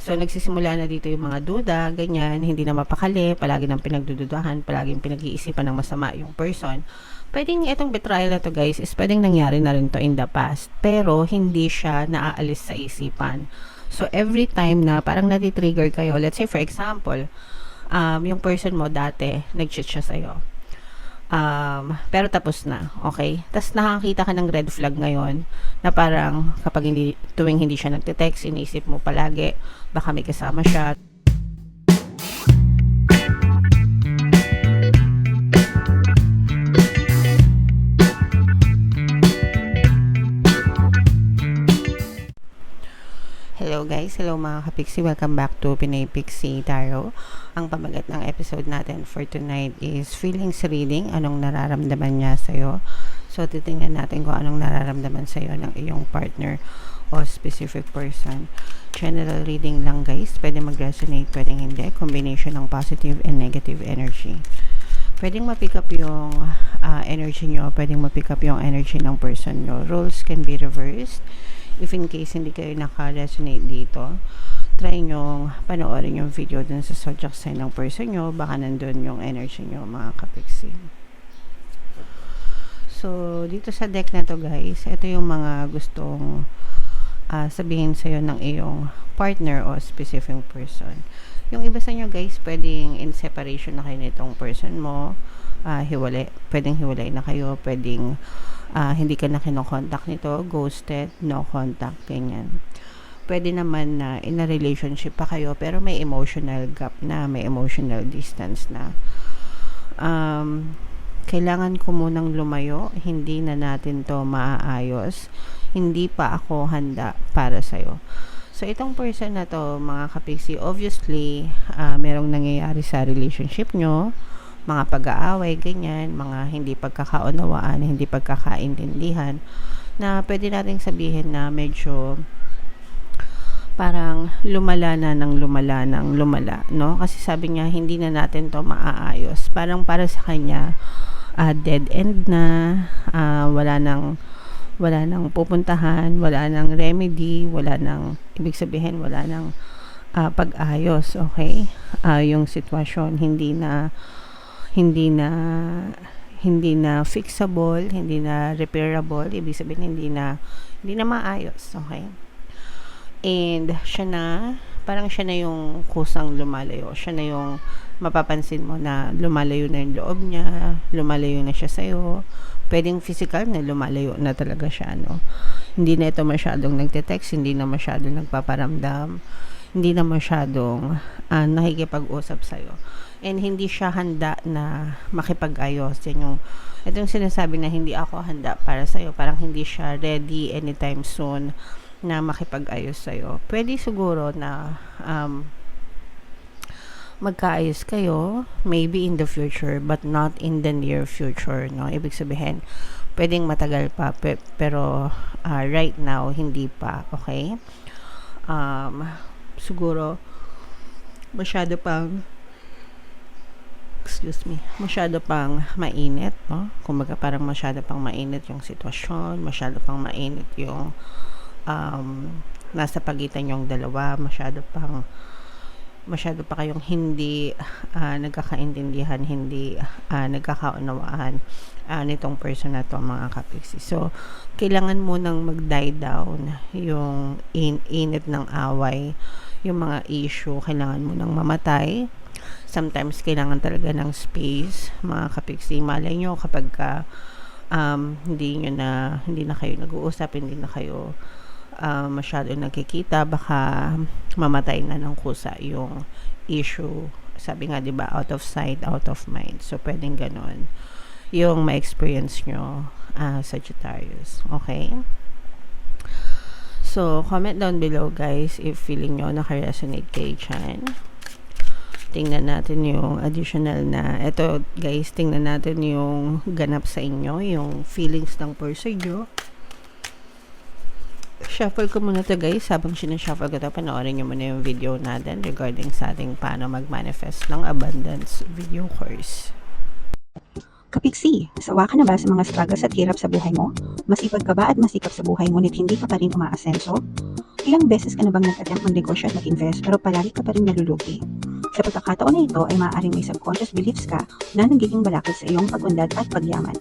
So, nagsisimula na dito yung mga duda, ganyan, hindi na mapakali, palagi nang pinagdududahan, palaging pinag-iisipan ng masama yung person. Pwedeng itong betrayal na to guys is pwedeng nangyari na rin to in the past, pero hindi siya naaalis sa isipan. So, every time na parang nati-trigger kayo, let's say for example, yung person mo dati, nag-cheat siya sa'yo. Pero tapos na, okay? Tapos nakakita ka ng red flag ngayon na parang kapag tuwing hindi siya nagte-text, iniisip mo palagi, baka may kasama siya. Hello guys, hello mga kapixie, welcome back to Pinay Pixie Tarot. Ang pamagat ng episode natin for tonight is feelings reading, anong nararamdaman niya sa'yo. So titingnan natin kung anong nararamdaman sa'yo ng iyong partner o specific person. General reading lang guys, pwede mag-resonate, pwedeng hindi, combination ng positive and negative energy. Pwedeng ma-pick up yung energy nyo, pwedeng ma-pick up yung energy ng person nyo. Roles can be reversed. If in case hindi kayo naka-resonate dito, try nyo panoorin yung video dun sa zodiac sign ng person nyo, baka nandun yung energy nyo mga kapixie. So, dito sa deck na to guys, ito yung mga gustong sabihin sa'yo ng iyong partner o specific person. Yung iba sa inyo guys, pwedeng in separation na kayo nitong person mo, pwedeng hiwalay na kayo, pwedeng hindi ka na kinokontak nito, ghosted, no contact, ganyan. Pwede naman na in a relationship pa kayo, pero may emotional gap na, may emotional distance na. Kailangan ko munang lumayo, hindi na natin to maaayos, hindi pa ako handa para sa'yo. So, itong person na to, mga kapixie, obviously, merong nangyayari sa relationship nyo, mga pag-aaway, ganyan, mga hindi pagkakaunawaan, hindi pagkakaintindihan, na pwede nating sabihin na medyo parang lumala, no? Kasi sabi niya, hindi na natin to maaayos. Parang para sa kanya, dead end na, wala nang pupuntahan, wala nang remedy, ibig sabihin, wala nang pag-ayos, okay? Yung sitwasyon, hindi na fixable, hindi na repairable, ibig sabihin hindi na maayos, okay? And parang siya na yung kusang lumalayo, siya na yung mapapansin mo na lumalayo na yung loob niya, lumalayo na siya sa'yo, pwedeng physical na lumalayo na talaga siya, no? Hindi na ito masyadong nagte-text, hindi na masyadong nagpaparamdam, hindi na masyadong nakikipag-usap sa'yo. And hindi siya handa na makipag-ayos. Yan itong sinasabi na hindi ako handa para sa'yo. Parang hindi siya ready anytime soon na makipag-ayos sa'yo. Pwede siguro na magkaayos kayo, maybe in the future, but not in the near future, no? Ibig sabihin, pwedeng matagal pa, pero right now, hindi pa, okay? Siguro, masyado pang mainit, no? Kumbaga parang masyado pang mainit yung sitwasyon, masyado pang mainit yung nasa pagitan yung dalawa, masyado pa kayong hindi nagkakaintindihan, hindi nagkakaunawaan nitong person na to, mga kapixie. So, kailangan mo nang mag-die down yung init ng away, yung mga issue, kailangan mo nang mamatay. Sometimes kailangan talaga ng space, mga kapixie. Malay nyo kapag hindi na kayo nag-uusap, hindi na kayo masyado nagkikita, baka mamatay na ng kusa yung issue. Sabi nga, diba, out of sight, out of mind. So, pwedeng ganon yung ma-experience nyo, Sagittarius. Okay? So, comment down below, guys, if feeling nyo naka-resonate kayo dyan. Tingnan natin yung additional na, eto guys, tingnan natin yung ganap sa inyo, yung feelings ng person nyo. Shuffle ko muna to guys, habang sinashuffle ko to, panoorin nyo muna yung video natin regarding sa ating paano mag-manifest ng abundance video course. Kapiksi, sawa ka na ba sa mga struggles at hirap sa buhay mo? Masipag ka ba at masikap sa buhay ngunit hindi ka pa rin umaasenso? Ilang beses ka na bang nag-attempt mag-negosyo at mag-invest pero palagi ka pa rin nalulugi? Sa pagkakataon na ito ay maaaring may subconscious beliefs ka na nagiging balakid sa iyong pag-unlad at pagyaman.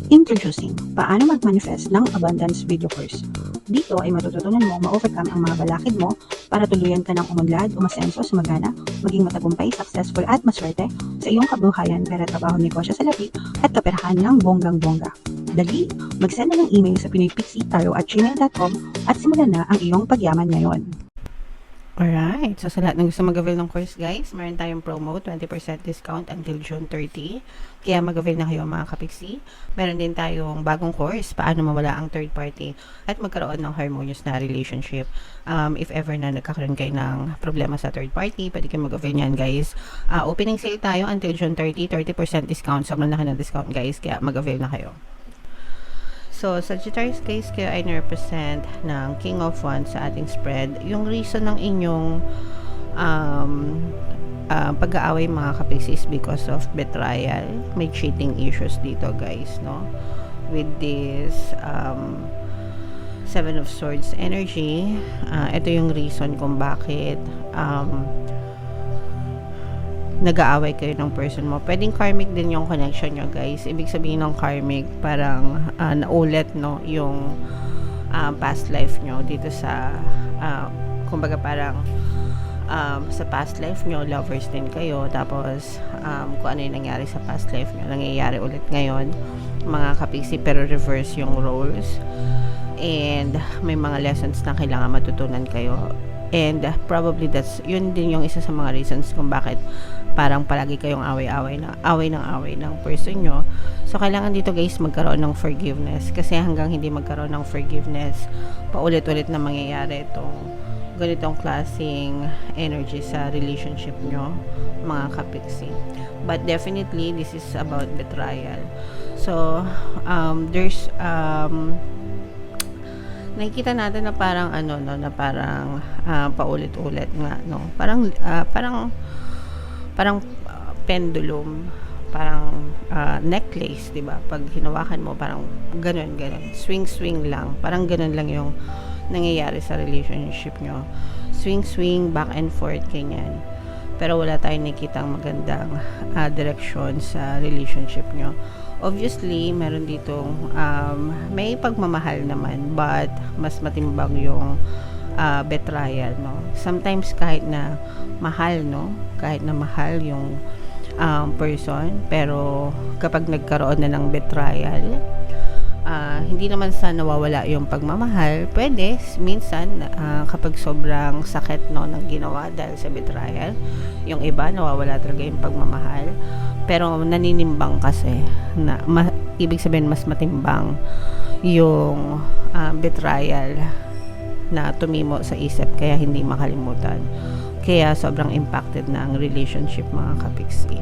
Introducing, paano mag-manifest ng abundance video course. Dito ay matututunan mo ma-overcome ang mga balakid mo para tuluyan ka ng umunlad, umasenso, sumagana, maging matagumpay, successful at maswerte sa iyong kabuhayan, pera, trabaho, negosyo sa lapi at kaperahan ng bonggang-bongga. Dali, mag-send na ng email sa pinoypixie@gmail.com at simulan na ang iyong pagyaman ngayon. Alright, so sa lahat ng gusto mag-avail ng course guys, meron tayong promo, 20% discount until June 30. Kaya mag-avail na kayo mga kapiksi. Meron din tayong bagong course, paano mawala ang third party at magkaroon ng harmonious na relationship. If ever na nagkakaroon kayo ng problema sa third party, pwede kayo mag-avail niyan guys. Opening sale tayo until June 30, 30% discount. Sobrang laki ng discount guys, kaya mag-avail na kayo. So, Sagittarius guys, kayo ay na-represent ng King of Wands sa ating spread. Yung reason ng inyong pag-aaway mga kapiksi is because of betrayal. May cheating issues dito guys, no? With this Seven of Swords energy, ito yung reason kung bakit nag-aaway kayo ng person mo. Pwedeng karmic din yung connection nyo guys. Ibig sabihin ng karmic, parang naulit no, yung past life nyo dito sa kumbaga parang sa past life nyo, lovers din kayo. Tapos kung ano yung nangyari sa past life nyo, nangyayari ulit ngayon mga kapiksi, pero reverse yung roles. And may mga lessons na kailangan matutunan kayo. And probably yun din yung isa sa mga reasons kung bakit parang palagi kayong away ng person nyo. So, kailangan dito guys magkaroon ng forgiveness. Kasi hanggang hindi magkaroon ng forgiveness, paulit-ulit na mangyayari itong ganitong klaseng energy sa relationship nyo, mga kapiksi. But definitely, this is about betrayal. So, there's nakikita natin na parang na parang paulit-ulit nga, no? Parang pendulum, parang necklace, 'di ba? Pag hinawakan mo parang ganun, swing lang, parang ganun lang yung nangyayari sa relationship nyo. Swing back and forth ganyan. Pero wala tayong nakitang magandang direksyon sa relationship nyo. Obviously, meron ditong may pagmamahal naman, but mas matimbang yung betrayal, no? Sometimes kahit na mahal, no? Kahit na mahal yung person, pero kapag nagkaroon na ng betrayal, hindi naman sa nawawala yung pagmamahal. Pwede minsan kapag sobrang sakit no ng ginawa dahil sa betrayal, yung iba nawawala talaga yung pagmamahal, pero naninimbang kasi na ibig sabihin mas matimbang yung betrayal na tumimo sa isip, kaya hindi makalimutan, kaya sobrang impacted na ang relationship mga kapiksi.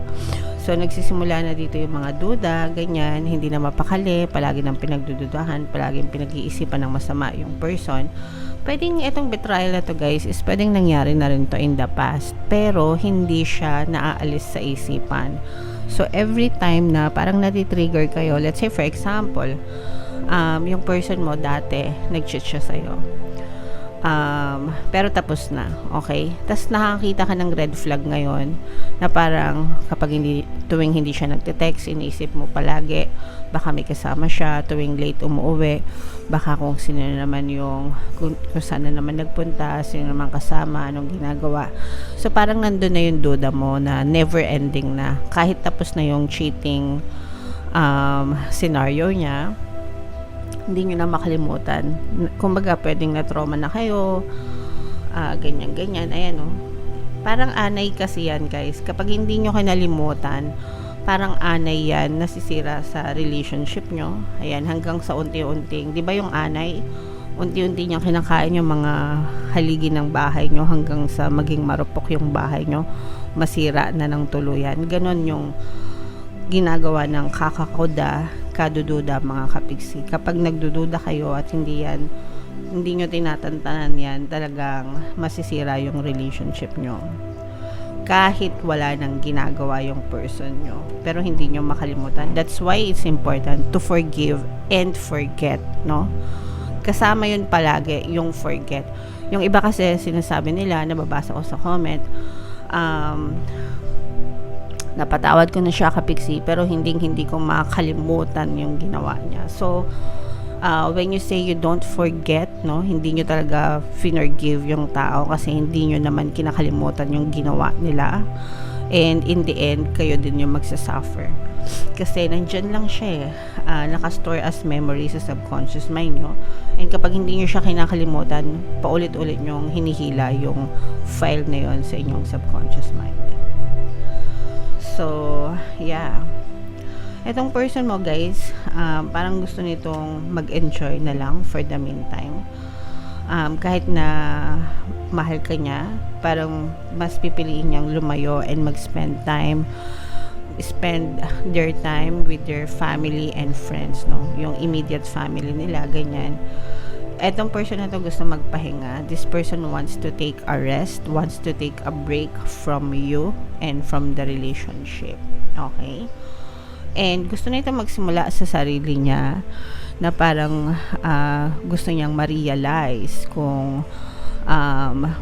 So nagsisimula na dito yung mga duda, ganyan, hindi na mapakali, palagi nang pinagdududahan, palagi pinag-iisipan ng masama yung person. Pwedeng itong betrayal na to guys is pwedeng nangyari na rin to in the past, pero hindi siya naaalis sa isipan. So every time na parang natitrigger kayo, let's say for example, yung person mo dati nag-cheat siya sa'yo, pero tapos na, okay? Tapos nakakita ka ng red flag ngayon na parang kapag tuwing hindi siya nagte-text, iniisip mo palagi baka may kasama siya, tuwing late umuwi, baka kung sino naman kung saan na naman nagpunta, sino naman kasama, anong ginagawa. So parang nandun na yung duda mo na never ending na, kahit tapos na yung cheating scenario niya, hindi nyo na makalimutan. Kumbaga, pwedeng na-trauma na kayo, ganyan, ayan o. Parang anay kasi yan, guys. Kapag hindi nyo kinalimutan, parang anay yan, nasisira sa relationship nyo. Ayan, hanggang sa unti-unting. Di ba yung anay? Unti-unti niyang kinakain yung mga haligi ng bahay nyo hanggang sa maging marupok yung bahay nyo. Masira na ng tuluyan. Ganon yung ginagawa ng kakakoda, kadududa mga kapiksi. Kapag nagdududa kayo at hindi nyo tinatantanan yan, talagang masisira yung relationship nyo. Kahit wala nang ginagawa yung person nyo, pero hindi nyo makalimutan. That's why it's important to forgive and forget, no? Kasama yun palagi, yung forget. Yung iba kasi sinasabi nila, nababasa ko sa comment, napatawad ko na siya kapiksi, pero hindi ko makakalimutan yung ginawa niya. So, when you say you don't forget, no, hindi nyo talaga forgive yung tao kasi hindi nyo naman kinakalimutan yung ginawa nila. And in the end, kayo din yung magsasuffer. Kasi nandyan lang siya nakastore as memory sa subconscious mind nyo. And kapag hindi nyo siya kinakalimutan, paulit-ulit nyong hinihila yung file na yon sa inyong subconscious mind. So, yeah. Etong person mo guys, parang gusto nitong mag-enjoy na lang for the meantime. Kahit na mahal ka niya, parang mas pipiliin niyang lumayo and mag-spend their time with their family and friends, no? Yung immediate family nila, ganyan. Etong person na to gusto magpahinga. This person wants to take a rest, wants to take a break from you and from the relationship. Okay? And gusto nito magsimula sa sarili niya na parang gusto niyang ma-realize kung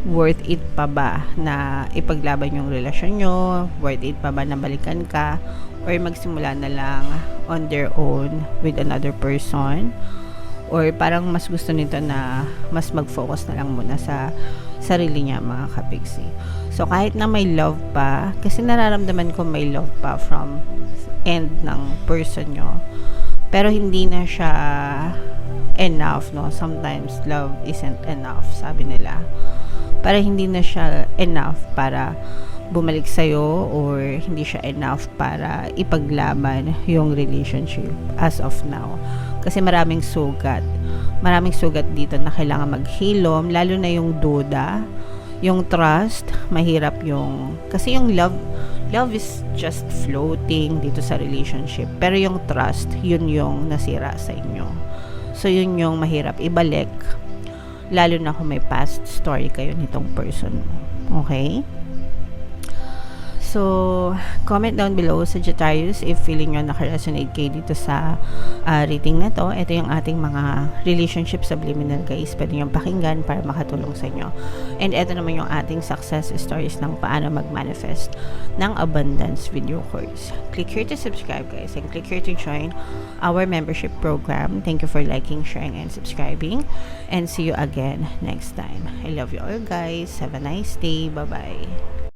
worth it pa ba na ipaglaban yung relasyon nyo, worth it pa ba na balikan ka, or magsimula na lang on their own with another person, or parang mas gusto nito na mas mag-focus na lang muna sa sarili niya, mga kapiksi. So kahit na may love pa, kasi nararamdaman ko may love pa from end ng person nyo, pero hindi na siya enough, no? Sometimes love isn't enough, sabi nila. Para hindi na siya enough para bumalik sa'yo, or hindi siya enough para ipaglaban yung relationship as of now. Kasi maraming sugat dito na kailangan maghilom, lalo na yung duda, yung trust, mahirap kasi yung love is just floating dito sa relationship, pero yung trust, yun yung nasira sa inyo. So yun yung mahirap ibalik, lalo na kung may past story kayo nitong person mo. Okay? So, comment down below, Sagittarius, if feeling nyo naka-resonate kayo dito sa rating na to. Ito yung ating mga relationship subliminal guys. Pwede nyo pakinggan para makatulong sa inyo. And ito naman yung ating success stories ng paano mag-manifest ng abundance video course. Click here to subscribe guys, and click here to join our membership program. Thank you for liking, sharing, and subscribing. And see you again next time. I love you all guys. Have a nice day. Bye-bye.